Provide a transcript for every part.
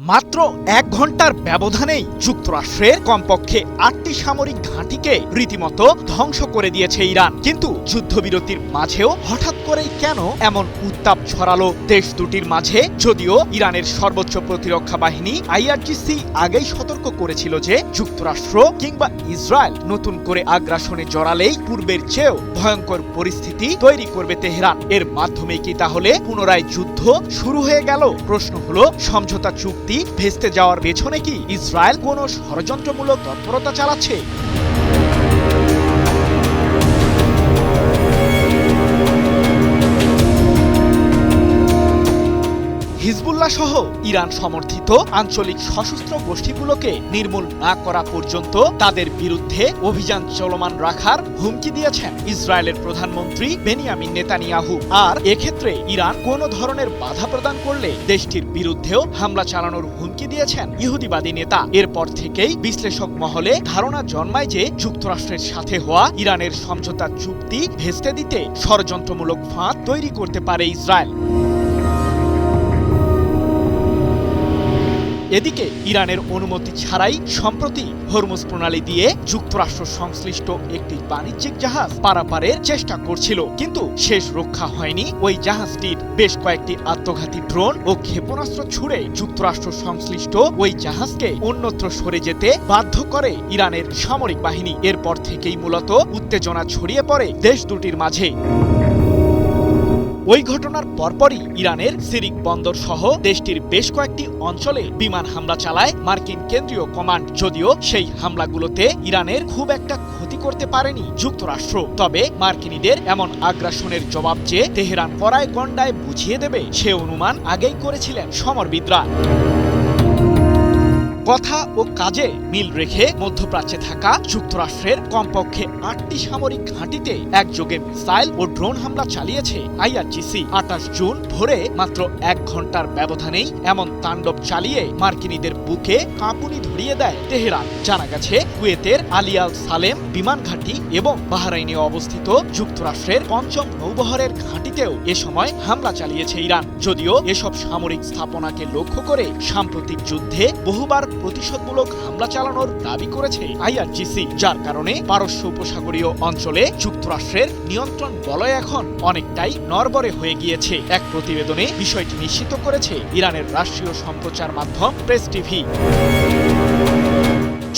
মাত্র ১ ঘন্টার ব্যবধানেই যুক্তরাষ্ট্রের কমপক্ষে ৮টি সামরিক ঘাঁটিকে রীতিমতো ধ্বংস করে দিয়েছে ইরান। কিন্তু যুদ্ধবিরতির মাঝেও হঠাৎ করেই কেন এমন উত্তাপ ছড়ালো দেশ দুটির মাঝে? যদিও ইরানের সর্বোচ্চ প্রতিরক্ষা বাহিনী IRGC আগেই সতর্ক করেছিল যে যুক্তরাষ্ট্র কিংবা ইসরায়েল নতুন করে আগ্রাসনে জড়ালেই পূর্বের চেয়েও ভয়ঙ্কর পরিস্থিতি তৈরি করবে তেহরান। এর মাধ্যমে কি তাহলে পুনরায় যুদ্ধ শুরু হয়ে গেল? প্রশ্ন হলো, সমঝোতা চুক্তি ভেস্তে যাওয়ার পেছনে কি ইসরায়েল কোনো ষড়যন্ত্রমূলক তৎপরতা চালাচ্ছে? হিজবুল্লাহ সহ ইরান সমর্থিত আঞ্চলিক সশস্ত্র গোষ্ঠীগুলোকে নির্মূল না করা পর্যন্ত তাদের বিরুদ্ধে অভিযান চলমান রাখার হুমকি দিয়েছেন ইসরায়েলের প্রধানমন্ত্রী বেনিয়ামিন নেতানিয়াহু। আর এক্ষেত্রে ইরান কোনো ধরনের বাধা প্রদান করলে দেশটির বিরুদ্ধেও হামলা চালানোর হুমকি দিয়েছেন ইহুদিবাদী নেতা। এরপর থেকেই বিশ্লেষক মহলে ধারণা জন্মায় যে যুক্তরাষ্ট্রের সাথে হওয়া ইরানের সমঝোতা চুক্তি ভেস্তে দিতে ষড়যন্ত্রমূলক ফাঁদ তৈরি করতে পারে ইসরায়েল। এদিকে ইরানের অনুমতি ছাড়াই সম্প্রতি হরমুজ প্রণালী দিয়ে যুক্তরাষ্ট্র সংশ্লিষ্ট একটি বাণিজ্যিক জাহাজ পারাপারের চেষ্টা করছিল, কিন্তু শেষ রক্ষা হয়নি। ওই জাহাজটির বেশ কয়েকটি আত্মঘাতী ড্রোন ও ক্ষেপণাস্ত্র ছুড়ে যুক্তরাষ্ট্র সংশ্লিষ্ট ওই জাহাজকে অন্যত্র সরে যেতে বাধ্য করে ইরানের সামরিক বাহিনী। এরপর থেকেই মূলত উত্তেজনা ছড়িয়ে পড়ে দেশ দুটির মাঝে। ওই ঘটনার পরপরই ইরানের সিরিক বন্দর সহ দেশটির বেশ কয়েকটি অঞ্চলে বিমান হামলা চালায় মার্কিন কেন্দ্রীয় কমান্ড। যদিও সেই হামলাগুলোতে ইরানের খুব একটা ক্ষতি করতে পারেনি যুক্তরাষ্ট্র, তবে মার্কিনীদের এমন আগ্রাসনের জবাব যে তেহরান কড়ায় গণ্ডায় বুঝিয়ে দেবে সে অনুমান আগেই করেছিলেন সমরবিদরা। কথা ও কাজে মিল রেখে মধ্যপ্রাচ্যে থাকা যুক্তরাষ্ট্রের কমপক্ষে ৮টি সামরিক ঘাঁটিতে একযোগে মিসাইল ও ড্রোন হামলা চালিয়েছে IRGC। ২৮ জুন ভোরে মাত্র ১ ঘন্টার ব্যবধানেই এমন তাণ্ডব চালিয়ে মার্কিনীদের বুকে কাঁপুনি ধরিয়ে দেয় তেহরান। জানা গেছে, কুয়েতের আলী আল সালেম বিমান ঘাঁটি এবং বাহরাইনে অবস্থিত যুক্তরাষ্ট্রের ৫ম নৌবহরের ঘাঁটিতেও এ সময় হামলা চালিয়েছে ইরান। যদিও এসব সামরিক স্থাপনাকে লক্ষ্য করে সাম্প্রতিক যুদ্ধে বহুবার প্রতিশোধমূলক হামলা চালানোর দাবি করেছে IRGC, যার কারণে পারস্য উপসাগরীয় অঞ্চলে যুক্তরাষ্ট্রের নিয়ন্ত্রণ বলয় এখন অনেকটাই নড়বড়ে হয়ে গিয়েছে। এক প্রতিবেদনে বিষয়টি নিশ্চিত করেছে ইরানের রাষ্ট্রীয় সম্প্রচার মাধ্যম প্রেস টিভি।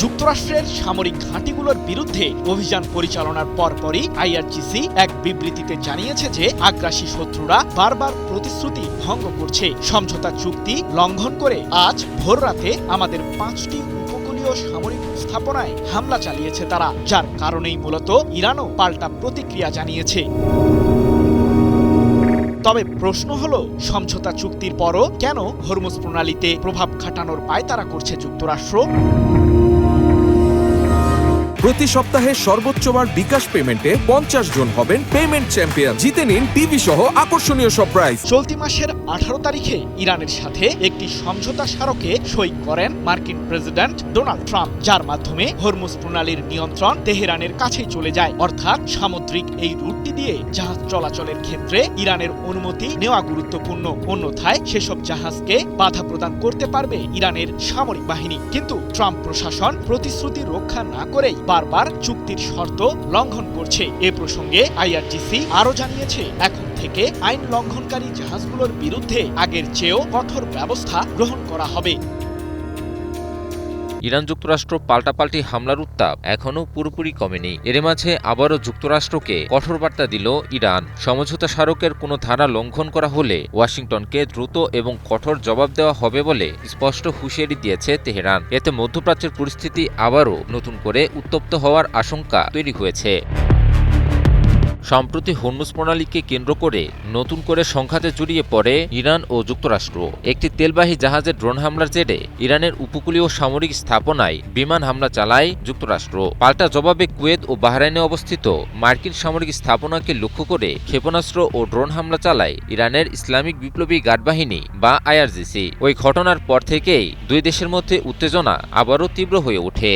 যুক্তরাষ্ট্রের সামরিক ঘাঁটিগুলোর বিরুদ্ধে অভিযান পরিচালনার পরপরই IRGC এক বিবৃতিতে জানিয়েছে যে আগ্রাসী শত্রুরা বারবার প্রতিশ্রুতি ভঙ্গ করছে। সমঝোতা চুক্তি লঙ্ঘন করে আজ ভোররাতে আমাদের 5টি উপকূলীয় সামরিক স্থাপনায় হামলা চালিয়েছে তারা, যার কারণেই মূলত ইরানও পাল্টা প্রতিক্রিয়া জানিয়েছে। তবে প্রশ্ন হলো, সমঝোতা চুক্তির পরও কেন হরমুজ প্রণালীতে প্রভাব খাটানোর পায়তারা করছে যুক্তরাষ্ট্র? প্রতি সপ্তাহে সর্বোচ্চবার বিকাশ পেমেন্টে ৫০ জন হবেন পেমেন্ট চ্যাম্পিয়ন। জিতে নিন টিভি সহ আকর্ষণীয় সব প্রাইজ। চলতি মাসের ১৮ তারিখে ইরানের সাথে একটি সমঝোতা স্মারকে সই করেন মার্কিন প্রেসিডেন্ট ডোনাল্ড ট্রাম্প, যার মাধ্যমে হরমুজ প্রণালীর নিয়ন্ত্রণ তেহরানের কাছেই চলে যায়। অর্থাৎ সামুদ্রিক এই রুটটি দিয়ে জাহাজ চলাচলের ক্ষেত্রে ইরানের অনুমতি নেওয়া গুরুত্বপূর্ণ। অন্যথায় সেসব জাহাজকে বাধা প্রদান করতে পারবে ইরানের সামরিক বাহিনী। কিন্তু ট্রাম্প প্রশাসন প্রতিশ্রুতি রক্ষা না করেই বারবার চুক্তির শর্ত লঙ্ঘন করছে। এ প্রসঙ্গে IRGC আরও জানিয়েছে, এখন থেকে আইন লঙ্ঘনকারী জাহাজগুলোর বিরুদ্ধে আগের চেয়েও কঠোর ব্যবস্থা গ্রহণ করা হবে। ইরান যুক্তরাষ্ট্র পাল্টাপাল্টি হামলার উত্তাপ এখনও পুরোপুরি কমেনি। এর মাঝে আবারও যুক্তরাষ্ট্রকে কঠোর বার্তা দিল ইরান। সমঝোতা স্মারকের কোনো ধারা লঙ্ঘন করা হলে ওয়াশিংটনকে দ্রুত এবং কঠোর জবাব দেওয়া হবে বলে স্পষ্ট হুঁশিয়ারি দিয়েছে তেহরান। এতে মধ্যপ্রাচ্যের পরিস্থিতি আবারও নতুন করে উত্তপ্ত হওয়ার আশঙ্কা তৈরি হয়েছে। সম্প্রতি হরমুজ প্রণালীকে কেন্দ্র করে নতুন করে সংঘাতে জড়িয়ে পড়ে ইরান ও যুক্তরাষ্ট্র। একটি তেলবাহী জাহাজের ড্রোন হামলার জেরে ইরানের উপকূলীয় সামরিক স্থাপনায় বিমান হামলা চালায় যুক্তরাষ্ট্র। পাল্টা জবাবে কুয়েত ও বাহরাইনে অবস্থিত মার্কিন সামরিক স্থাপনাকে লক্ষ্য করে ক্ষেপণাস্ত্র ও ড্রোন হামলা চালায় ইরানের ইসলামিক বিপ্লবী গার্ড বাহিনী বা IRGC। ওই ঘটনার পর থেকেই দুই দেশের মধ্যে উত্তেজনা আবারও তীব্র হয়ে ওঠে।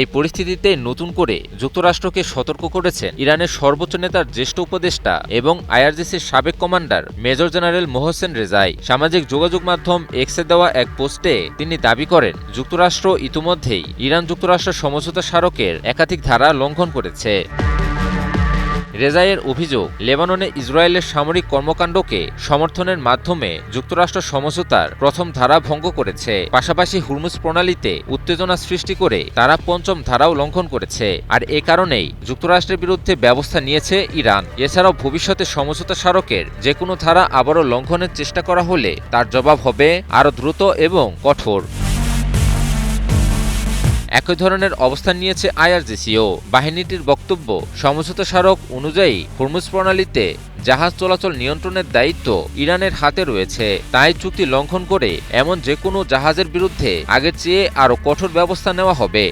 এই পরিস্থিতিতে নতুন করে যুক্তরাষ্ট্রকে সতর্ক করেছেন ইরানের সর্বোচ্চ নেতার জ্যেষ্ঠ উপদেষ্টা এবং আইআরজিসির সাবেক কমান্ডার মেজর জেনারেল মোহসেন রেজাই। সামাজিক যোগাযোগ মাধ্যম এক্সে দেওয়া এক পোস্টে তিনি দাবি করেন, যুক্তরাষ্ট্র ইতিমধ্যেই ইরান যুক্তরাষ্ট্র সমঝোতা স্মারকের একাধিক ধারা লঙ্ঘন করেছে। রেজাইয়ের অভিযোগ, লেবাননে ইসরায়েলের সামরিক কর্মকাণ্ডকে সমর্থনের মাধ্যমে যুক্তরাষ্ট্র সমঝোতার প্রথম ধারা ভঙ্গ করেছে। পাশাপাশি হুরমুজ প্রণালীতে উত্তেজনা সৃষ্টি করে তারা পঞ্চম ধারাও লঙ্ঘন করেছে। আর এ কারণেই যুক্তরাষ্ট্রের বিরুদ্ধে ব্যবস্থা নিয়েছে ইরান। এছাড়াও ভবিষ্যতে সমঝোতা স্মারকের যে কোনো ধারা আবারও লঙ্ঘনের চেষ্টা করা হলে তার জবাব হবে আরও দ্রুত এবং কঠোর। একই ধরনের অবস্থান নিয়েছে আইআরজিসিও। বাহিনীটির বক্তব্য, সমঝোতা স্মারক অনুযায়ী হুরমুজ প্রণালীতে জাহাজ চলাচল নিয়ন্ত্রণের দায়িত্ব ইরানের হাতে রয়েছে। তাই চুক্তি লঙ্ঘন করে এমন যে কোনো জাহাজের বিরুদ্ধে আগের চেয়ে আরও কঠোর ব্যবস্থা নেওয়া হবে।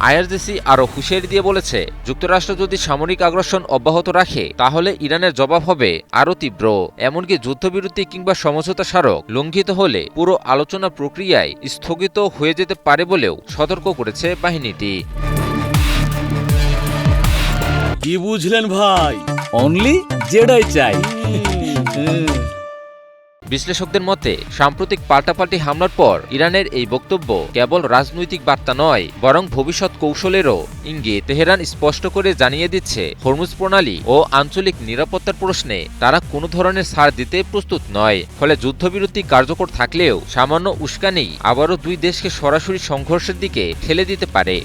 আইআরজিসি আরও হুঁশিয়ারি দিয়ে বলেছে, যুক্তরাষ্ট্র যদি সামরিক আগ্রাসন অব্যাহত রাখে তাহলে ইরানের জবাব হবে আরও তীব্র। এমনকি যুদ্ধবিরতি কিংবা সমঝোতা স্মারক লঙ্ঘিত হলে পুরো আলোচনা প্রক্রিয়ায় স্থগিত হয়ে যেতে পারে বলেও সতর্ক করেছে বাহিনীটি। কি বুঝলেন ভাই? অনলি যেটাই চাই। বিশ্লেষকদের মতে, সাম্প্রতিক পাল্টাপাল্টি হামলার পর ইরানের এই বক্তব্য কেবল রাজনৈতিক বার্তা নয়, বরং ভবিষ্যৎ কৌশলেরও ইঙ্গিত। তেহরান স্পষ্ট করে জানিয়ে দিচ্ছে, হরমুজ প্রণালী ও আঞ্চলিক নিরাপত্তার প্রশ্নে তারা কোনো ধরনের ছাড় দিতে প্রস্তুত নয়। ফলে যুদ্ধবিরতি কার্যকর থাকলেও সামান্য উস্কানি আবারও দুই দেশকে সরাসরি সংঘর্ষের দিকে ঠেলে দিতে পারে।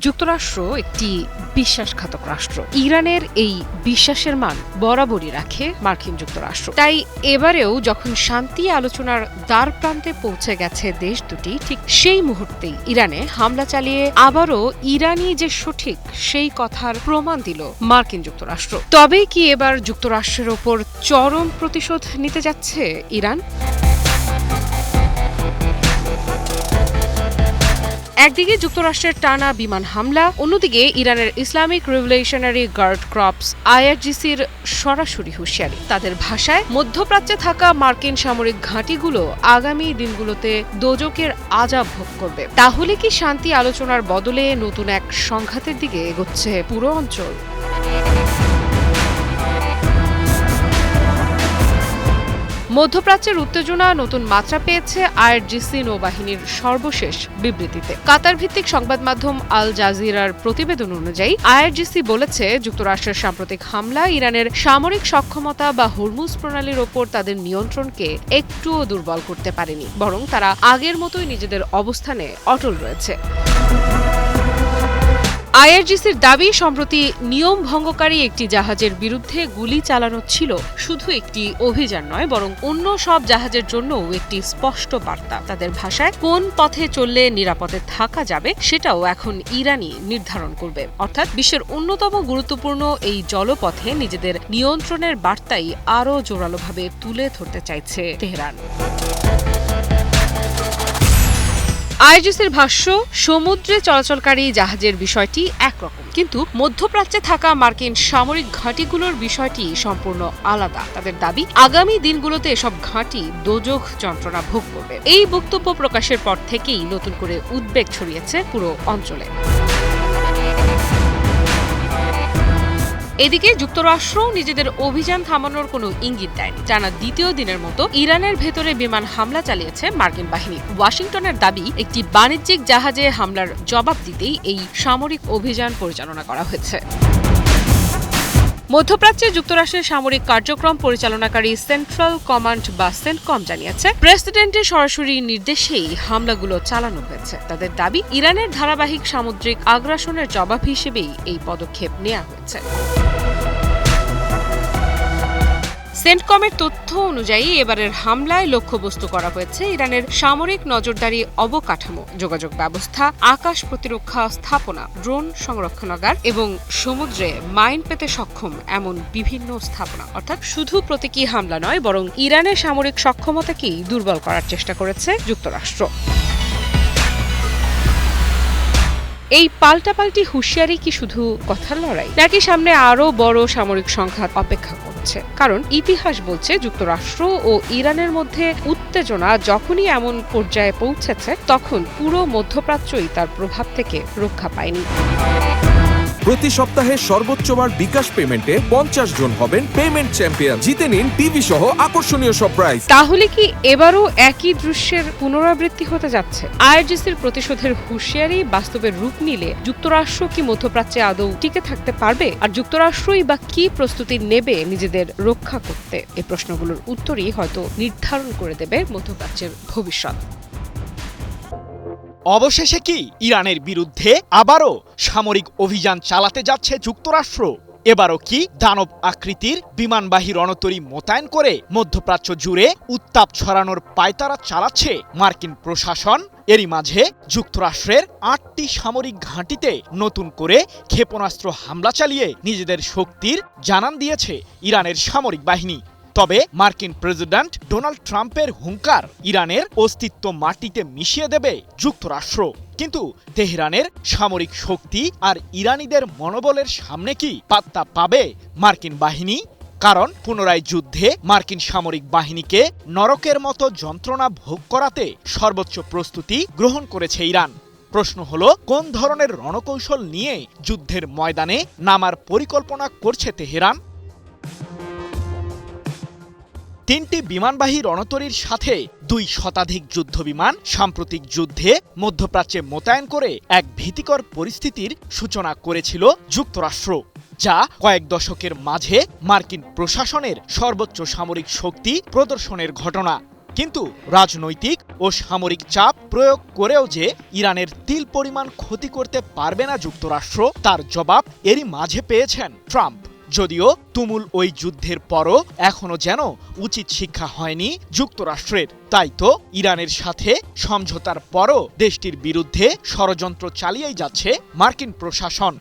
যুক্তরাষ্ট্র একটি বিশ্বাসঘাতক রাষ্ট্র। ইরানের এই বিশ্বাসের মান বরাবরই রাখে মার্কিন যুক্তরাষ্ট্র। তাই এবারেও যখন শান্তি আলোচনার দ্বার প্রান্তে পৌঁছে গেছে দেশ দুটি, ঠিক সেই মুহূর্তেই ইরানে হামলা চালিয়ে আবারও ইরানি যে সঠিক সেই কথার প্রমাণ দিল মার্কিন যুক্তরাষ্ট্র। তবে কি এবার যুক্তরাষ্ট্রের ওপর চরম প্রতিশোধ নিতে যাচ্ছে ইরান? একদিকে যুক্তরাষ্ট্রের টানা বিমান হামলা, অন্যদিকে ইরানের ইসলামিক রিভলিউশনারি গার্ড ক্রপস আইআরজিসির সরাসরি হুঁশিয়ারি। তাদের ভাষায়, মধ্যপ্রাচ্যে থাকা মার্কিন সামরিক ঘাঁটিগুলো আগামী দিনগুলোতে দোজকের আযাব ভোগ করবে। তাহলে কি শান্তি আলোচনার বদলে নতুন এক সংঘাতের দিকে এগোচ্ছে পুরো অঞ্চল? মধ্যপ্রাচ্যের উত্তেজনা নতুন মাত্রা পেয়েছে আইআরজিসি নৌবাহিনীর সর্বশেষ বিবৃতিতে। কাতার ভিত্তিক সংবাদ মাধ্যম আল জাজিরার প্রতিবেদন অনুযায়ী আইআরজিসি বলেছে, যুক্তরাষ্ট্রের সাম্প্রতিক হামলা ইরানের সামরিক সক্ষমতা বা হরমুজ প্রণালীর ওপর তাদের নিয়ন্ত্রণকে একটুও দুর্বল করতে পারেনি, বরং তারা আগের মতোই নিজেদের অবস্থানে অটল রয়েছে। আইআরজিসির দাবি, সম্প্রতি নিয়ম ভঙ্গকারী একটি জাহাজের বিরুদ্ধে গুলি চালানো ছিল শুধু একটি অভিযান নয়, বরং অন্য সব জাহাজের জন্যও একটি স্পষ্ট বার্তা। তাদের ভাষায়, কোন পথে চললে নিরাপদে থাকা যাবে সেটাও এখন ইরানই নির্ধারণ করবে। অর্থাৎ বিশ্বের অন্যতম গুরুত্বপূর্ণ এই জলপথে নিজেদের নিয়ন্ত্রণের বার্তাই আরও জোরালোভাবে তুলে ধরতে চাইছে তেহরান। আইআরজিসির ভাষ্য, সমুদ্রে চলাচলকারী জাহাজের বিষয়টি একরকম, কিন্তু মধ্যপ্রাচ্যে থাকা মার্কিন সামরিক ঘাঁটিগুলোর বিষয়টি সম্পূর্ণ আলাদা। তাদের দাবি, আগামী দিনগুলোতে এসব ঘাঁটি দোজখ যন্ত্রণা ভোগ করবে। এই বক্তব্য প্রকাশের পর থেকেই নতুন করে উদ্বেগ ছড়িয়েছে পুরো অঞ্চলে। এদিকে যুক্তরাষ্ট্র নিজেদের অভিযান থামানোর কোনো ইঙ্গিত দেয়নি। টানা দ্বিতীয় দিনের মতো ইরানের ভেতরে বিমান হামলা চালিয়েছে মার্কিন বাহিনী। ওয়াশিংটনের দাবি, একটি বাণিজ্যিক জাহাজে হামলার জবাব দিতেই এই সামরিক অভিযান পরিচালনা করা হয়েছে। মধ্যপ্রাচ্যে যুক্তরাষ্ট্রের সামরিক কার্যক্রম পরিচালনাকারী সেন্ট্রাল কমান্ড বা সেন্টকম জানিয়েছে, প্রেসিডেন্টের সরাসরি নির্দেশেই হামলাগুলো চালানো হয়েছে। তাদের দাবি, ইরানের ধারাবাহিক সামুদ্রিক আগ্রাসনের জবাব হিসেবেই এই পদক্ষেপ নেওয়া হয়েছে। সেন্টকমের তথ্য অনুযায়ী এবারের হামলায় লক্ষ্যবস্তু করা হয়েছে ইরানের সামরিক নজরদারি অবকাঠামো, যোগাযোগ ব্যবস্থা, আকাশ প্রতিরক্ষা স্থাপনা, ড্রোন সংরক্ষণাগার এবং সমুদ্রে মাইন পেতে সক্ষম এমন বিভিন্ন স্থাপনা। অর্থাৎ শুধু প্রতীকী হামলা নয়, বরং ইরানের সামরিক সক্ষমতাকেই দুর্বল করার চেষ্টা করেছে যুক্তরাষ্ট্র। এই পাল্টাপাল্টি হুঁশিয়ারি কি শুধু কথার লড়াই, নাকি সামনে আরও বড় সামরিক সংঘাত অপেক্ষা করবে? হচ্ছে, কারণ ইতিহাস বলছে যুক্তরাষ্ট্র ও ইরানের মধ্যে উত্তেজনা যখনই এমন পর্যায়ে পৌঁছেছে তখন পুরো মধ্যপ্রাচ্যই তার প্রভাব থেকে রক্ষা পায়নি। প্রতি সপ্তাহে সর্বোচ্চবার বিকাশ পেমেন্টে 50 জন হবেন পেমেন্ট চ্যাম্পিয়ন। জিতে নিন টিভি সহ আকর্ষণীয় সব প্রাইজ। তাহলে কি এবারও একই দৃশ্যের পুনরাবৃত্তি হতে যাচ্ছে? আইআরজিসির প্রতিশোধের হুঁশিয়ারি বাস্তবের রূপ নিলে যুক্তরাষ্ট্র কি মধ্যপ্রাচ্যে আদৌ টিকে থাকতে পারবে? আর যুক্তরাষ্ট্রই বা কি প্রস্তুতি নেবে নিজেদের রক্ষা করতে? এই প্রশ্নগুলোর উত্তরই হয়তো নির্ধারণ করে দেবে মধ্যপ্রাচ্যের ভবিষ্যৎ। অবশেষে কি ইরানের বিরুদ্ধে আবারও সামরিক অভিযান চালাতে যাচ্ছে যুক্তরাষ্ট্র? এবারও কি দানব আকৃতির বিমানবাহী রণতরী মোতায়েন করে মধ্যপ্রাচ্য জুড়ে উত্তাপ ছড়ানোর পায়তারা চালাচ্ছে মার্কিন প্রশাসন? এরই মাঝে যুক্তরাষ্ট্রের 8টি সামরিক ঘাঁটিতে নতুন করে ক্ষেপণাস্ত্র হামলা চালিয়ে নিজেদের শক্তির জানান দিয়েছে ইরানের সামরিক বাহিনী। তবে মার্কিন প্রেসিডেন্ট ডোনাল্ড ট্রাম্পের হুঙ্কার ইরানের অস্তিত্ব মাটিতে মিশিয়ে দেবে যুক্তরাষ্ট্র। কিন্তু তেহরানের সামরিক শক্তি আর ইরানিদের মনোবলের সামনে কি পাত্তা পাবে মার্কিন বাহিনী? কারণ পুনরায় যুদ্ধে মার্কিন সামরিক বাহিনীকে নরকের মতো যন্ত্রণা ভোগ করাতে সর্বোচ্চ প্রস্তুতি গ্রহণ করেছে ইরান। প্রশ্ন হলো, কোন ধরনের রণকৌশল নিয়ে যুদ্ধের ময়দানে নামার পরিকল্পনা করছে তেহরান? 3টি বিমানবাহী রণতরীর সাথে 2 শতাধিক যুদ্ধবিমান সাম্প্রতিক যুদ্ধে মধ্যপ্রাচ্যে মোতায়েন করে এক ভীতিকর পরিস্থিতির সূচনা করেছিল যুক্তরাষ্ট্র, যা কয়েক দশকের মাঝে মার্কিন প্রশাসনের সর্বোচ্চ সামরিক শক্তি প্রদর্শনের ঘটনা। কিন্তু রাজনৈতিক ও সামরিক চাপ প্রয়োগ করেও যে ইরানের তিল পরিমাণ ক্ষতি করতে পারবে না যুক্তরাষ্ট্র, তার জবাব এরই মাঝে পেয়েছেন ট্রাম্প। যদিও তুমুল ওই যুদ্ধের পরও এখনো যেন উচিত শিক্ষা হয়নি যুক্তরাষ্ট্রের। তাই তো ইরানের সাথে সমঝোতার পরও দেশটির বিরুদ্ধে ষড়যন্ত্র চালিয়েই যাচ্ছে মার্কিন প্রশাসন।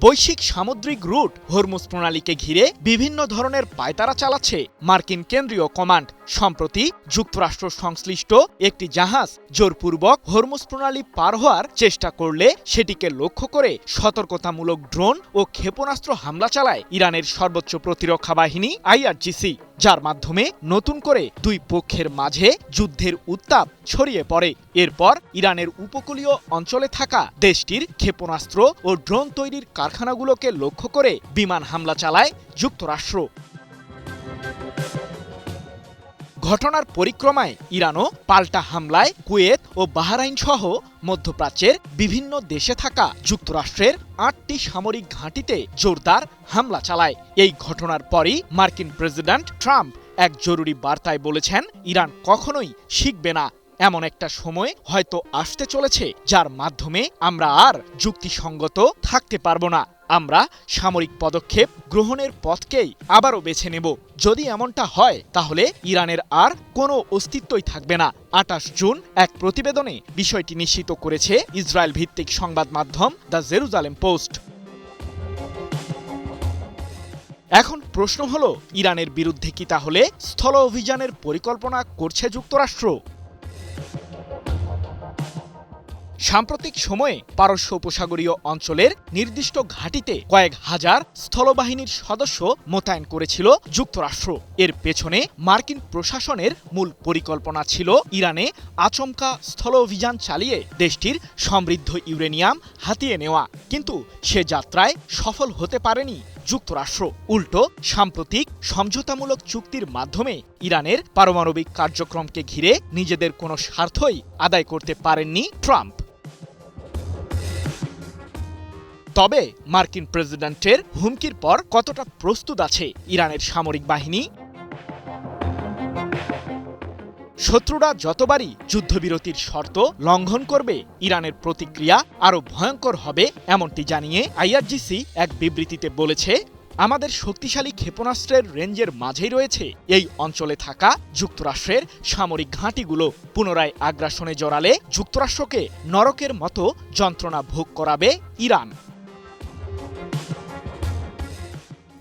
বৈশ্বিক সামুদ্রিক রুট হরমুজ প্রণালীকে ঘিরে বিভিন্ন ধরনের পায়তারা চালাচ্ছে মার্কিন কেন্দ্রীয় কমান্ড। সম্প্রতি যুক্তরাষ্ট্র সংশ্লিষ্ট একটি জাহাজ জোরপূর্বক হরমুজ প্রণালী পার হওয়ার চেষ্টা করলে সেটিকে লক্ষ্য করে সতর্কতামূলক ড্রোন ও ক্ষেপণাস্ত্র হামলা চালায় ইরানের সর্বোচ্চ প্রতিরক্ষা বাহিনী আইআরজিসি, যার মাধ্যমে নতুন করে 2 পক্ষের মাঝে যুদ্ধের উত্তাপ ছড়িয়ে পড়ে। এরপর ইরানের উপকূলীয় অঞ্চলে থাকা দেশটির ক্ষেপণাস্ত্র ও ড্রোন তৈরির কারখানাগুলোকে লক্ষ্য করে বিমান হামলা চালায় যুক্তরাষ্ট্র। ঘটনার পরিক্রমায় ইরানও পাল্টা হামলায় কুয়েত ও বাহরাইন সহ মধ্যপ্রাচ্যের বিভিন্ন দেশে থাকা যুক্তরাষ্ট্রের 8টি সামরিক ঘাঁটিতে জোরদার হামলা চালায়। এই ঘটনার পরই মার্কিন প্রেসিডেন্ট ট্রাম্প এক জরুরি বার্তায় বলেছেন, ইরান কখনোই শিখবে না। এমন একটা সময় হয়তো আসতে চলেছে যার মাধ্যমে আমরা আর যুক্তিসঙ্গত থাকতে পারবো না। আমরা সামরিক পদক্ষেপ গ্রহণের পথকেই আবারও বেছে নেব। যদি এমনটা হয় তাহলে ইরানের আর কোনো অস্তিত্বই থাকবে না। 28 জুন এক প্রতিবেদনে বিষয়টি নিশ্চিত করেছে ইসরায়েল ভিত্তিক সংবাদ মাধ্যম দ্য জেরুজালেম পোস্ট। এখন প্রশ্ন হলো, ইরানের বিরুদ্ধে কি তাহলে স্থল অভিযানের পরিকল্পনা করছে যুক্তরাষ্ট্র? সাম্প্রতিক সময়ে পারস্য উপসাগরীয় অঞ্চলের নির্দিষ্ট ঘাঁটিতে কয়েক হাজার স্থলবাহিনীর সদস্য মোতায়েন করেছিল যুক্তরাষ্ট্র। এর পেছনে মার্কিন প্রশাসনের মূল পরিকল্পনা ছিল ইরানে আচমকা স্থল অভিযান চালিয়ে দেশটির সমৃদ্ধ ইউরেনিয়াম হাতিয়ে নেওয়া। কিন্তু সে যাত্রায় সফল হতে পারেনি যুক্তরাষ্ট্র। উল্টো সাম্প্রতিক সমঝোতামূলক চুক্তির মাধ্যমে ইরানের পারমাণবিক কার্যক্রমকে ঘিরে নিজেদের কোনো স্বার্থই আদায় করতে পারেননি ট্রাম্প। তবে মার্কিন প্রেসিডেন্টের হুমকির পর কতটা প্রস্তুত আছে ইরানের সামরিক বাহিনী? শত্রুরা যতবারই যুদ্ধবিরতির শর্ত লঙ্ঘন করবে, ইরানের প্রতিক্রিয়া আরও ভয়ঙ্কর হবে, এমনটি জানিয়ে আইআরজিসি এক বিবৃতিতে বলেছে, আমাদের শক্তিশালী ক্ষেপণাস্ত্রের রেঞ্জের মাঝেই রয়েছে এই অঞ্চলে থাকা যুক্তরাষ্ট্রের সামরিক ঘাঁটিগুলো। পুনরায় আগ্রাসনে জড়ালে যুক্তরাষ্ট্রকে নরকের মতো যন্ত্রণা ভোগ করাবে ইরান।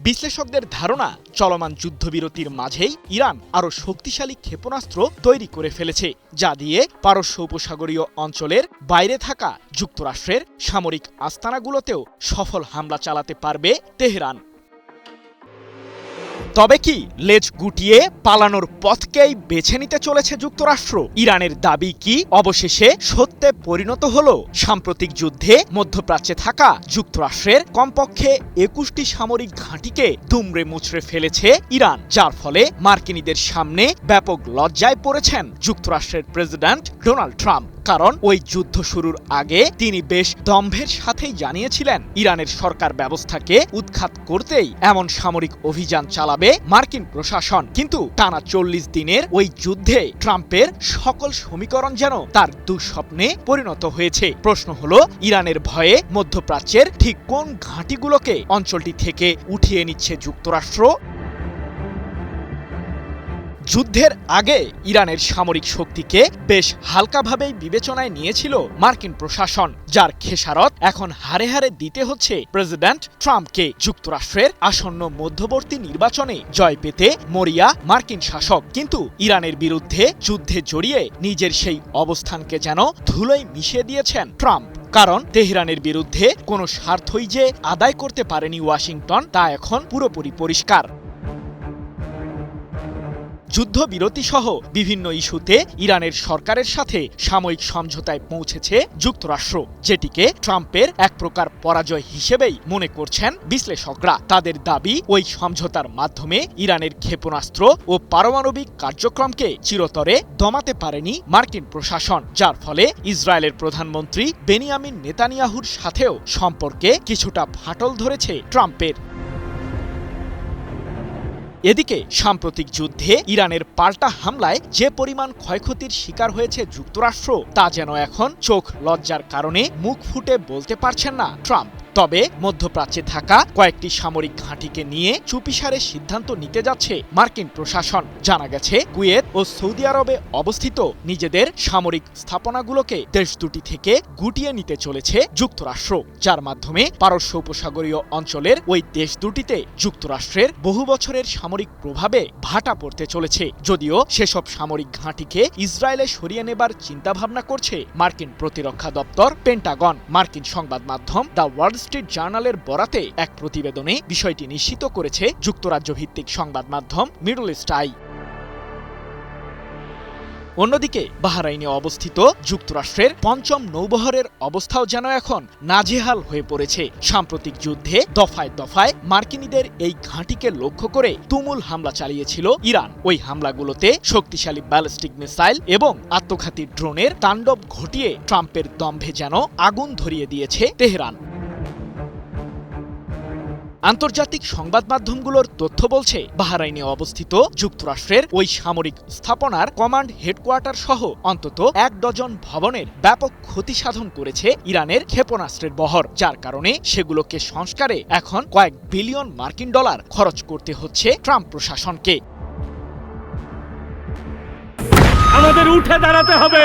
বিশ্লেষকদের ধারণা, চলমান যুদ্ধবিরতির মাঝেই ইরান আরও শক্তিশালী ক্ষেপণাস্ত্র তৈরি করে ফেলেছে, যা দিয়ে পারস্য উপসাগরীয় অঞ্চলের বাইরে থাকা যুক্তরাষ্ট্রের সামরিক আস্তানাগুলোতেও সফল হামলা চালাতে পারবে তেহরান। তবে কি লেজ গুটিয়ে পালানোর পথকেই বেছে নিতে চলেছে যুক্তরাষ্ট্র? ইরানের দাবি কি অবশেষে সত্যে পরিণত হলো? সাম্প্রতিক যুদ্ধে মধ্যপ্রাচ্যে থাকা যুক্তরাষ্ট্রের কমপক্ষে ২১টি সামরিক ঘাঁটিকে দুমড়ে মুচড়ে ফেলেছে ইরান, যার ফলে মার্কিনীদের সামনে ব্যাপক লজ্জায় পড়েছেন যুক্তরাষ্ট্রের প্রেসিডেন্ট ডোনাল্ড ট্রাম্প। কারণ ওই যুদ্ধ শুরুর আগে তিনি বেশ দম্ভের সাথেই জানিয়েছিলেন ইরানের সরকার ব্যবস্থাকে উৎখাত করতেই এমন সামরিক অভিযান চালাবে মার্কিন প্রশাসন। কিন্তু টানা ৪০ দিনের ওই যুদ্ধে ট্রাম্পের সকল সমীকরণ যেন তার দুঃস্বপ্নে পরিণত হয়েছে। প্রশ্ন হলো, ইরানের ভয়ে মধ্যপ্রাচ্যের ঠিক কোন ঘাঁটিগুলোকে অঞ্চলটি থেকে উঠিয়ে নিচ্ছে যুক্তরাষ্ট্র? যুদ্ধের আগে ইরানের সামরিক শক্তিকে বেশ হালকাভাবেই বিবেচনায় নিয়েছিল মার্কিন প্রশাসন, যার খেসারত এখন হারে হারে দিতে হচ্ছে প্রেসিডেন্ট ট্রাম্পকে। যুক্তরাষ্ট্রের আসন্ন মধ্যবর্তী নির্বাচনে জয় পেতে মরিয়া মার্কিন শাসক, কিন্তু ইরানের বিরুদ্ধে যুদ্ধে জড়িয়ে নিজের সেই অবস্থানকে যেন ধুলোয় মিশিয়ে দিয়েছেন ট্রাম্প। কারণ তেহরানের বিরুদ্ধে কোনো স্বার্থই যে আদায় করতে পারেনি ওয়াশিংটন, তা এখন পুরোপুরি পরিষ্কার। যুদ্ধবিরতি সহ বিভিন্ন ইস্যুতে ইরানের সরকারের সাথে সাময়িক সমঝোতায় পৌঁছেছে যুক্তরাষ্ট্র, যেটিকে ট্রাম্পের এক প্রকার পরাজয় হিসেবেই মনে করছেন বিশ্লেষকরা। তাদের দাবি, ওই সমঝোতার মাধ্যমে ইরানের ক্ষেপণাস্ত্র ও পারমাণবিক কার্যক্রমকে চিরতরে দমাতে পারেনি মার্কিন প্রশাসন, যার ফলে ইসরায়েলের প্রধানমন্ত্রী বেনিয়ামিন নেতানিয়াহুর সাথেও সম্পর্কে কিছুটা ফাটল ধরেছে ট্রাম্পের। এদিকে সাম্প্রতিক যুদ্ধে ইরানের পাল্টা হামলায় যে পরিমাণ ক্ষয়ক্ষতির শিকার হয়েছে যুক্তরাষ্ট্র, তা যেন এখন চোখ লজ্জার কারণে মুখ ফুটে বলতে পারছেন না ট্রাম্প। তবে মধ্যপ্রাচ্যে থাকা কয়েকটি সামরিক ঘাঁটিকে নিয়ে চুপিসারে সিদ্ধান্ত নিতে যাচ্ছে মার্কিন প্রশাসন। জানা গেছে, কুয়েত ও সৌদি আরবে অবস্থিত নিজেদের সামরিক স্থাপনাগুলোকে দেশ দুটি থেকে গুটিয়ে নিতে চলেছে যুক্তরাষ্ট্র, যার মাধ্যমে পারস্য উপসাগরীয় অঞ্চলের ওই দেশ দুটিতে যুক্তরাষ্ট্রের বহু বছরের সামরিক প্রভাবে ভাটা পড়তে চলেছে। যদিও সেসব সামরিক ঘাঁটিকে ইসরায়েলে সরিয়ে নেবার চিন্তাভাবনা করছে মার্কিন প্রতিরক্ষা দপ্তর পেন্টাগন। মার্কিন সংবাদ মাধ্যম দ্য ওয়াল স্ট্রিট জার্নালের বরাতে এক প্রতিবেদনে বিষয়টি নিশ্চিত করেছে যুক্তরাজ্য ভিত্তিক সংবাদ মাধ্যম মিডল ইস্ট আই। অন্যদিকে বাহরাইনে অবস্থিত যুক্তরাষ্ট্রের পঞ্চম নৌবহরের অবস্থাও যেন এখন নাজেহাল হয়ে পড়েছে। সাম্প্রতিক যুদ্ধে দফায় দফায় মার্কিনীদের এই ঘাঁটিকে লক্ষ্য করে তুমুল হামলা চালিয়েছিল ইরান। ওই হামলাগুলোতে শক্তিশালী ব্যালিস্টিক মিসাইল এবং আত্মঘাতী ড্রোনের তাণ্ডব ঘটিয়ে ট্রাম্পের দম্ভে যেন আগুন ধরিয়ে দিয়েছে তেহরান। আন্তর্জাতিক সংবাদ মাধ্যমগুলোর তথ্য বলছে, বাহরাইনে অবস্থিত যুক্তরাষ্ট্রের ওই সামরিক স্থাপনার কমান্ড হেডকোয়ার্টার সহ অন্তত ১ ডজন ভবনের ব্যাপক ক্ষতি সাধন করেছে ইরানের ক্ষেপণাস্ত্রের বহর, যার কারণে সেগুলোকে সংস্কারে এখন কয়েক বিলিয়ন মার্কিন ডলার খরচ করতে হচ্ছে ট্রাম্প প্রশাসনকে। আমাদের উঠে দাঁড়াতে হবে,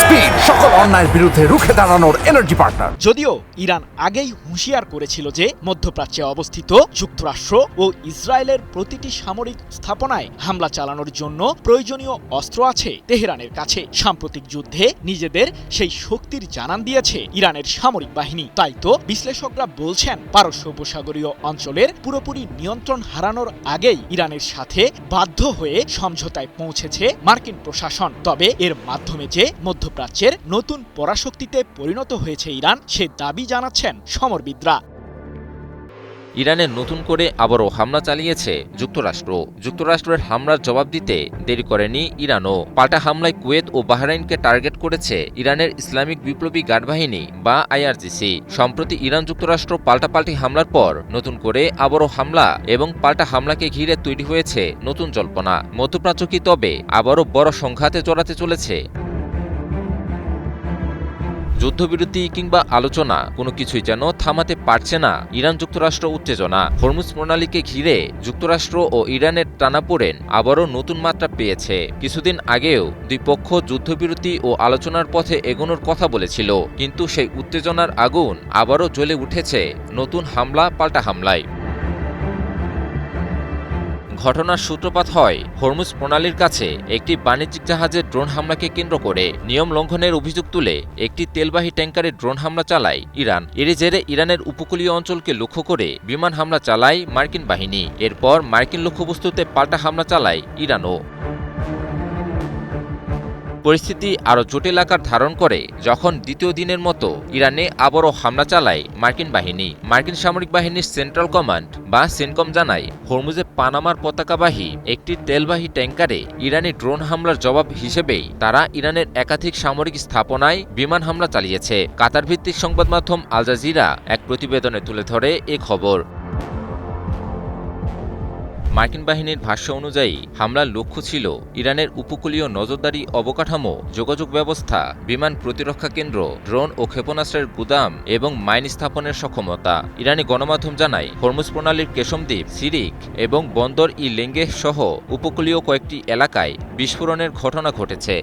স্পিড সকল অন্যায়ের বিরুদ্ধে রুখে দাঁড়ানোর এনার্জি পার্টনার। যদিও ইরান আগেই হুঁশিয়ার করেছিল যে মধ্যপ্রাচ্যে অবস্থিত যুক্তরাষ্ট্র ও ইসরায়েলের প্রতিটি সামরিক স্থাপনায় হামলা চালানোর জন্য প্রয়োজনীয় অস্ত্র আছে তেহরানের কাছে। সাম্প্রতিক যুদ্ধে নিজেদের সেই শক্তির জানান দিয়েছে ইরানের সামরিক বাহিনী। তাই তো বিশ্লেষকরা বলছেন, পারস্য উপসাগরীয় অঞ্চলের পুরোপুরি নিয়ন্ত্রণ হারানোর আগেই ইরানের সাথে বাধ্য হয়ে সমঝোতায় পৌঁছেছে মার্কিন প্রশাসন। তবে এর মাধ্যমে যে মধ্যপ্রাচ্যের নতুন পরাশক্তিতে পরিণত হয়েছে ইরান, সে দাবি জানাচ্ছেন সমরবিদরা। ইরানে নতুন করে আবারও হামলা চালিয়েছে যুক্তরাষ্ট্র। যুক্তরাষ্ট্রের হামলার জবাব দিতে দেরি করেনি ইরানও। পাল্টা হামলায় কুয়েত ও বাহরাইনকে টার্গেট করেছে ইরানের ইসলামিক বিপ্লবী গার্ড বাহিনী বা আইআরজিসি। সম্প্রতি ইরান যুক্তরাষ্ট্র পাল্টাপাল্টি হামলার পর নতুন করে আবারও হামলা এবং পাল্টা হামলাকে ঘিরে তৈরি হয়েছে নতুন জল্পনা। মধ্যপ্রাচ্য কি তবে আবারও বড় সংঘাতে জড়াতে চলেছে? যুদ্ধবিরতি কিংবা আলোচনা কোনো কিছুই যেন থামাতে পারছে না ইরান যুক্তরাষ্ট্র উত্তেজনা। হরমুজ প্রণালীকে ঘিরে যুক্তরাষ্ট্র ও ইরানের টানাপোড়েন আবারও নতুন মাত্রা পেয়েছে। কিছুদিন আগেও দুই পক্ষ যুদ্ধবিরতি ও আলোচনার পথে এগোনোর কথা বলেছিল, কিন্তু সেই উত্তেজনার আগুন আবারও জ্বলে উঠেছে নতুন হামলা পাল্টা হামলায়। ঘটনার সূত্রপাত হয় হরমুজ প্রণালীর কাছে একটি বাণিজ্যিক জাহাজের ড্রোন হামলাকে কেন্দ্র করে। নিয়ম লঙ্ঘনের অভিযোগ তুলে একটি তেলবাহী ট্যাঙ্কারে ড্রোন হামলা চালায় ইরান। এরই জেরে ইরানের উপকূলীয় অঞ্চলকে লক্ষ্য করে বিমান হামলা চালায় মার্কিন বাহিনী। এরপর মার্কিন লক্ষ্যবস্তুতে পাল্টা হামলা চালায় ইরানও। পরিস্থিতি আরও জটিল আকার ধারণ করে যখন দ্বিতীয় দিনের মতো ইরানে আবারও হামলা চালায় মার্কিন বাহিনী। মার্কিন সামরিক বাহিনীর সেন্ট্রাল কমান্ড বা সেনকম জানায় হরমুজে পানামার পতাকাবাহী একটি তেলবাহী ট্যাঙ্কারে ইরানি ড্রোন হামলার জবাব হিসেবেই তারা ইরানের একাধিক সামরিক স্থাপনায় বিমান হামলা চালিয়েছে। কাতার ভিত্তিক সংবাদ মাধ্যম আল জাজিরা এক প্রতিবেদনে তুলে ধরে এ খবর। মার্কিন বাহিনীর ভাষ্য অনুযায়ী হামলার লক্ষ্য ছিল ইরানের উপকূলীয় নজরদারি অবকাঠামো, যোগাযোগ ব্যবস্থা, বিমান প্রতিরক্ষা কেন্দ্র, ড্রোন ও ক্ষেপণাস্ত্রের গুদাম এবং মাইন স্থাপনের সক্ষমতা। ইরানি গণমাধ্যম জানায় হরমুজ প্রণালীর কেশম দ্বীপ, সিরিক এবং বন্দর ই লেঙ্গেহ সহ উপকূলীয় কয়েকটি এলাকায় বিস্ফোরণের ঘটনা ঘটেছে।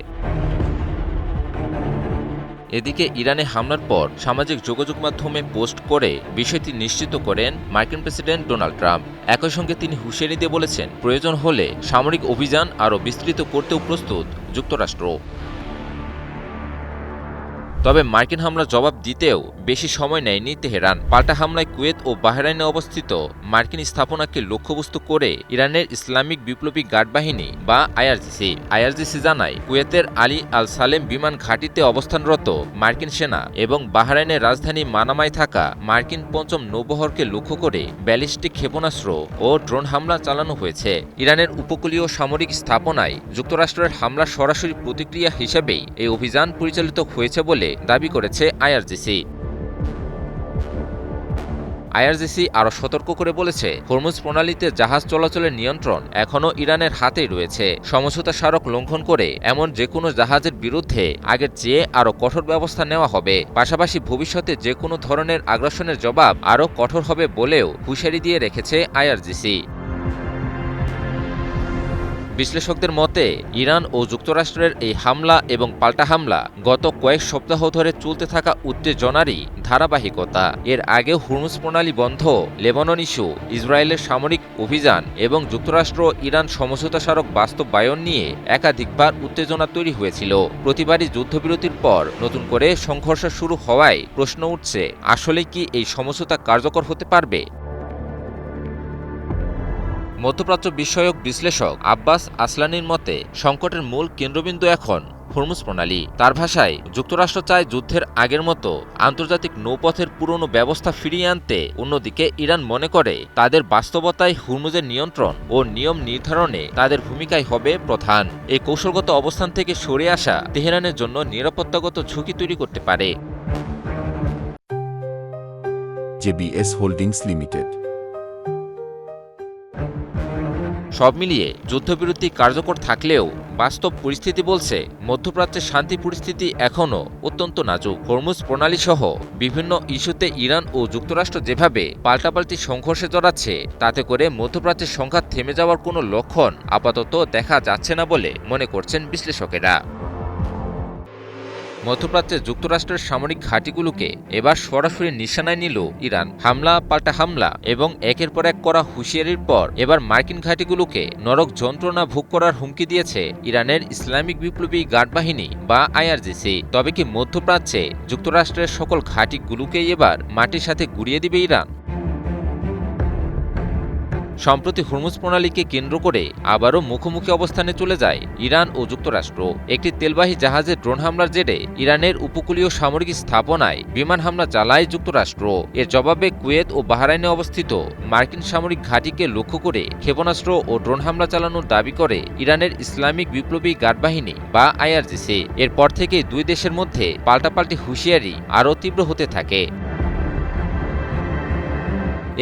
এদিকে ইরানে হামলার পর সামাজিক যোগাযোগ মাধ্যমে পোস্ট করে বিষয়টি নিশ্চিত করেন মার্কিন প্রেসিডেন্ট ডোনাল্ড ট্রাম্প। একই সঙ্গে তিনি হুঁশিয়ারি দিয়ে বলেছেন, প্রয়োজন হলে সামরিক অভিযান আরও বিস্তৃত করতেও প্রস্তুত যুক্তরাষ্ট্র। তবে মার্কিন হামলার জবাব দিতেও বেশি সময় নেয়নি তেহরান। পাল্টা হামলায় কুয়েত ও বাহরাইনে অবস্থিত মার্কিন স্থাপনাকে লক্ষ্যবস্তু করে ইরানের ইসলামিক বিপ্লবী গার্ড বাহিনী বা আইআরজিসি জানায়, কুয়েতের আলী আল সালেম বিমান ঘাঁটিতে অবস্থানরত মার্কিন সেনা এবং বাহরাইনের রাজধানী মানামায় থাকা মার্কিন পঞ্চম নৌবহরকে লক্ষ্য করে ব্যালিস্টিক ক্ষেপণাস্ত্র ও ড্রোন হামলা চালানো হয়েছে। ইরানের উপকূলীয় সামরিক স্থাপনায় যুক্তরাষ্ট্রের হামলার সরাসরি প্রতিক্রিয়া হিসেবেই এই অভিযান পরিচালিত হয়েছে বলে দাবি করেছে আইআরজিসি আরও সতর্ক করে বলেছে, হরমুজ প্রণালীতে জাহাজ চলাচলের নিয়ন্ত্রণ এখনও ইরানের হাতেই রয়েছে। সমঝোতা স্মারক লঙ্ঘন করে এমন যে কোনো জাহাজের বিরুদ্ধে আগের চেয়ে আরও কঠোর ব্যবস্থা নেওয়া হবে। পাশাপাশি ভবিষ্যতে যে কোনো ধরনের আগ্রাসনের জবাব আরও কঠোর হবে বলেও হুঁশিয়ারি দিয়ে রেখেছে আইআরজিসি। বিশ্লেষকদের মতে ইরান ও যুক্তরাষ্ট্রের এই হামলা এবং পাল্টা হামলা গত কয়েক সপ্তাহ ধরে চলতে থাকা উত্তেজনারই ধারাবাহিকতা। এর আগেও হরমুজ প্রণালী বন্ধ, লেবানন ইস্যু, ইসরায়েলের সামরিক অভিযান এবং যুক্তরাষ্ট্র ইরান সমঝোতা স্মারক বাস্তবায়ন নিয়ে একাধিকবার উত্তেজনা তৈরি হয়েছিল। প্রতিবারই যুদ্ধবিরতির পর নতুন করে সংঘর্ষ শুরু হওয়ায় প্রশ্ন উঠছে, আসলে কি এই সমঝোতা কার্যকর হতে পারবে? মধ্যপ্রাচ্য বিষয়ক বিশ্লেষক আব্বাস আসলানির মতে, সংকটের মূল কেন্দ্রবিন্দু এখন হরমুজ প্রণালী। তার ভাষায়, যুক্তরাষ্ট্র চায় যুদ্ধের আগের মতো আন্তর্জাতিক নৌপথের পুরনো ব্যবস্থা ফিরিয়ে আনতে। অন্যদিকে ইরান মনে করে তাদের বাস্তবতায় হরমুজের নিয়ন্ত্রণ ও নিয়ম নির্ধারণে তাদের ভূমিকাই হবে প্রধান। এই কৌশলগত অবস্থান থেকে সরে আসা তেহরানের জন্য নিরাপত্তাগত ঝুঁকি তৈরি করতে পারে। JBS holdings limited. সব মিলিয়ে যুদ্ধবিরতি কার্যকর থাকলেও বাস্তব পরিস্থিতি বলছে মধ্যপ্রাচ্যের শান্তি পরিস্থিতি এখনও অত্যন্ত নাজুক। হরমুজ প্রণালী সহ বিভিন্ন ইস্যুতে ইরান ও যুক্তরাষ্ট্র যেভাবে পাল্টাপাল্টি সংঘর্ষে জড়াচ্ছে, তাতে করে মধ্যপ্রাচ্যের সংঘাত থেমে যাওয়ার কোনো লক্ষণ আপাতত দেখা যাচ্ছে না বলে মনে করছেন বিশ্লেষকেরা। মধ্যপ্রাচ্যে যুক্তরাষ্ট্রের সামরিক ঘাঁটিগুলোকে এবার সরাসরি নিশানায় নিল ইরান। হামলা পাল্টা হামলা এবং একের পর এক করা হুঁশিয়ারির পর এবার মার্কিন ঘাঁটিগুলোকে নরক যন্ত্রণা ভোগ করার হুমকি দিয়েছে ইরানের ইসলামিক বিপ্লবী গার্ড বাহিনী বা আইআরজিসি। তবে কি মধ্যপ্রাচ্যে যুক্তরাষ্ট্রের সকল ঘাঁটিগুলোকেই এবার মাটির সাথে গুঁড়িয়ে দিবে ইরান? সম্প্রতি হরমুজ প্রণালীকে কেন্দ্র করে আবারও মুখোমুখি অবস্থানে চলে যায় ইরান ও যুক্তরাষ্ট্র। একটি তেলবাহী জাহাজের ড্রোন হামলার জেরে ইরানের উপকূলীয় সামরিক স্থাপনায় বিমান হামলা চালায় যুক্তরাষ্ট্র। এর জবাবে কুয়েত ও বাহরাইনে অবস্থিত মার্কিন সামরিক ঘাঁটিকে লক্ষ্য করে ক্ষেপণাস্ত্র ও ড্রোন হামলা চালানোর দাবি করে ইরানের ইসলামিক বিপ্লবী গার্ড বাহিনী বা আইআরজিসি। এরপর থেকে দুই দেশের মধ্যে পাল্টাপাল্টি হুঁশিয়ারি আরও তীব্র হতে থাকে।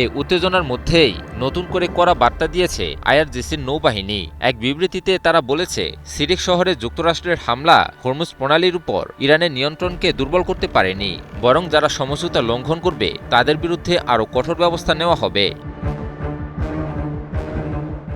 এই উত্তেজনার মধ্যেই নতুন করে কড়া বার্তা দিয়েছে আইআরজিসির নৌবাহিনী। এক বিবৃতিতে তারা বলেছে, সিরিক শহরে যুক্তরাষ্ট্রের হামলা হরমুজ প্রণালীর উপর ইরানের নিয়ন্ত্রণকে দুর্বল করতে পারেনি, বরং যারা সমঝোতা লঙ্ঘন করবে তাদের বিরুদ্ধে আরও কঠোর ব্যবস্থা নেওয়া হবে।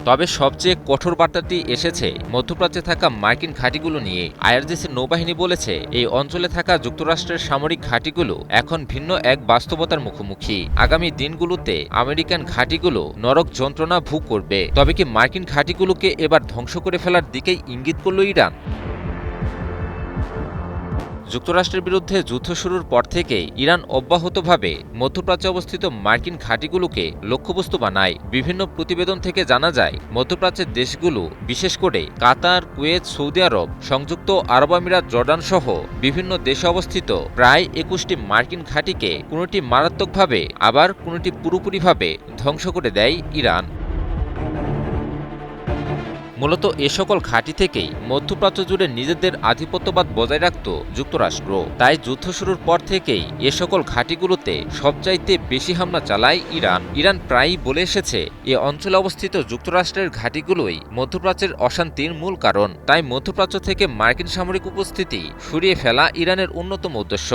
তবে সবচেয়ে কঠোর বার্তাটি এসেছে মধ্যপ্রাচ্যে থাকা মার্কিন ঘাঁটিগুলো নিয়ে। আইআরজিসির নৌবাহিনী বলেছে এই অঞ্চলে থাকা যুক্তরাষ্ট্রের সামরিক ঘাঁটিগুলো এখন ভিন্ন এক বাস্তবতার মুখোমুখি। আগামী দিনগুলোতে আমেরিকান ঘাঁটিগুলো নরক যন্ত্রণা ভোগ করবে। তবে কি মার্কিন ঘাঁটিগুলোকে এবার ধ্বংস করে ফেলার দিকেই ইঙ্গিত করল ইরান? যুক্তরাষ্ট্রের বিরুদ্ধে যুদ্ধ শুরুর পর থেকেই ইরান অব্যাহতভাবে মধ্যপ্রাচ্যে অবস্থিত মার্কিন ঘাঁটিগুলোকে লক্ষ্যবস্তু বানায়। বিভিন্ন প্রতিবেদন থেকে জানা যায় মধ্যপ্রাচ্যের দেশগুলো, বিশেষ করে কাতার, কুয়েত, সৌদি আরব, সংযুক্ত আরব আমিরাত, জর্ডান সহ বিভিন্ন দেশে অবস্থিত প্রায় ২১টি মার্কিন ঘাঁটিকে কোনোটি মারাত্মকভাবে আবার কোনোটি পুরোপুরিভাবে ধ্বংস করে দেয় ইরান। মূলত এ সকল ঘাঁটি থেকেই মধ্যপ্রাচ্য জুড়ে নিজেদের আধিপত্যবাদ বজায় রাখত যুক্তরাষ্ট্র। তাই যুদ্ধ শুরুর পর থেকেই এ সকল ঘাঁটিগুলোতে সবচাইতে বেশি হামলা চালায় ইরান। ইরান প্রায়ই বলে এসেছে এ অঞ্চলে অবস্থিত যুক্তরাষ্ট্রের ঘাঁটিগুলোই মধ্যপ্রাচ্যের অশান্তির মূল কারণ। তাই মধ্যপ্রাচ্য থেকে মার্কিন সামরিক উপস্থিতি সরিয়ে ফেলা ইরানের অন্যতম উদ্দেশ্য।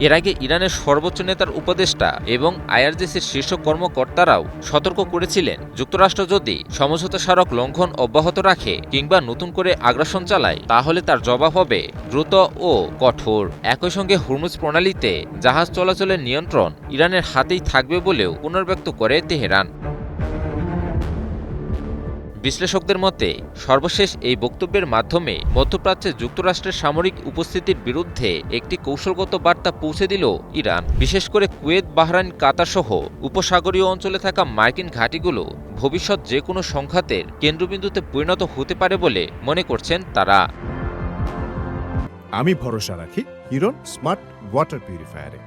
এর আগে ইরানের সর্বোচ্চ নেতার উপদেষ্টা এবং আইআরজিসির শীর্ষ কর্মকর্তারাও সতর্ক করেছিলেন যুক্তরাষ্ট্র যদি সমঝোতা স্মারক লঙ্ঘন অব্যাহত রাখে কিংবা নতুন করে আগ্রাসন চালায় তাহলে তার জবাব হবে দ্রুত ও কঠোর। একই সঙ্গে হরমুজ প্রণালীতে জাহাজ চলাচলের নিয়ন্ত্রণ ইরানের হাতেই থাকবে বলেও পুনর্ব্যক্ত করে তেহরান। বিশ্লেষকদের মতে সর্বশেষ এই বক্তব্যের মাধ্যমে মধ্যপ্রাচ্যে যুক্তরাষ্ট্রের সামরিক উপস্থিতির বিরুদ্ধে একটি কৌশলগত বার্তা পৌঁছে দিল ইরান। বিশেষ করে কুয়েত, বাহরাইন, কাতার সহ উপসাগরীয় অঞ্চলে থাকা মার্কিন ঘাঁটিগুলো ভবিষ্যৎ যে কোনো সংঘাতের কেন্দ্রবিন্দুতে পরিণত হতে পারে বলে মনে করছেন তারা। আমি ভরসা রাখি হিরন স্মার্ট ওয়াটার পিউরিফায়ারে।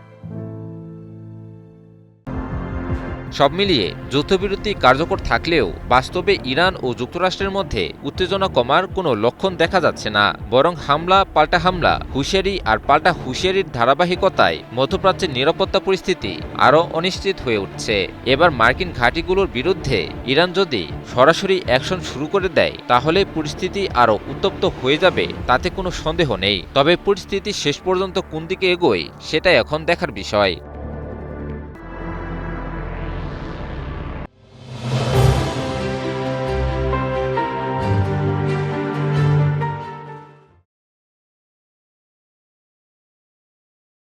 সব মিলিয়ে যুদ্ধবিরতি কার্যকর থাকলেও বাস্তবে ইরান ও যুক্তরাষ্ট্রের মধ্যে উত্তেজনা কমার কোনো লক্ষণ দেখা যাচ্ছে না। বরং হামলা পাল্টা হামলা, হুঁশিয়ারি আর পাল্টা হুঁশিয়ারির ধারাবাহিকতায় মধ্যপ্রাচ্যের নিরাপত্তা পরিস্থিতি আরও অনিশ্চিত হয়ে উঠছে। এবার মার্কিন ঘাঁটিগুলোর বিরুদ্ধে ইরান যদি সরাসরি অ্যাকশন শুরু করে দেয় তাহলে পরিস্থিতি আরও উত্তপ্ত হয়ে যাবে, তাতে কোনো সন্দেহ নেই। তবে পরিস্থিতি শেষ পর্যন্ত কোন দিকে এগোয় সেটাই এখন দেখার বিষয়।